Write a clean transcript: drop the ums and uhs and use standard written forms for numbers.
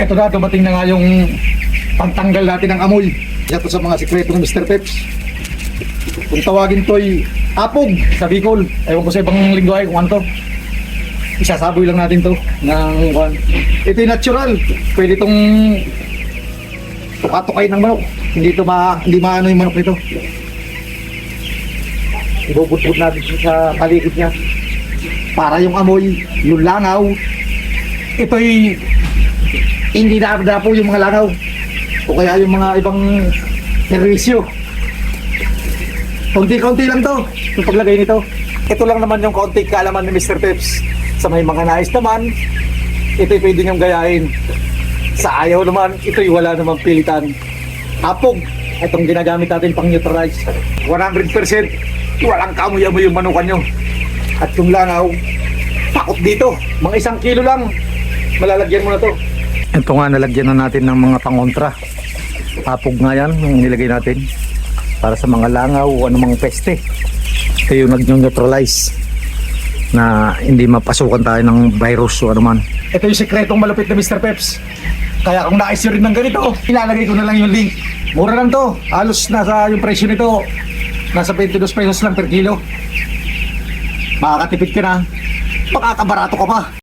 Ito na, dumating na nga yung pagtanggal natin ng amoy. Ito sa mga sikreto ng Mr. Peps. Kung tawagin to'y apog sa Bicol. Ewan ko sa ibang lingwahe kung ano to. Isasaboy lang natin to ng ito'y natural. Pwede itong tukatukay ng manok. Hindi maano yung manok nito. Ibubudbud natin sa paligid niya para yung amoy, yung langaw, ito'y hindi na po yung mga langaw o kaya yung mga ibang servisyo. Konti-konti lang to yung paglagay nito. Ito lang naman yung konti kaalaman ni Mr. Peps. Sa may mga nais naman, ito'y pwede niyong gayahin. Sa ayaw naman, ito'y wala namang pilitan. Apog, itong ginagamit natin pang neutralize. 100% walang kamoy-amoy yung manukan nyo. At yung langaw, takot dito. Mga 1 kilo lang, malalagyan mo na to. Ito nga, nalagyan na natin ng mga pangontra. Apog nga yan, yung nilagay natin para sa mga langaw o anumang peste. Ito yung nag-neutralize na hindi mapasukan tayo ng virus o anuman. Ito yung sekretong malupit na Mr. Peps. Kaya kung nais nyo rin ng ganito, ilalagay ko na lang yung link. Mura lang to, halos nasa yung presyo nito, nasa 22 pesos lang per kilo. Makakatipid ka na, makakabarato ka pa.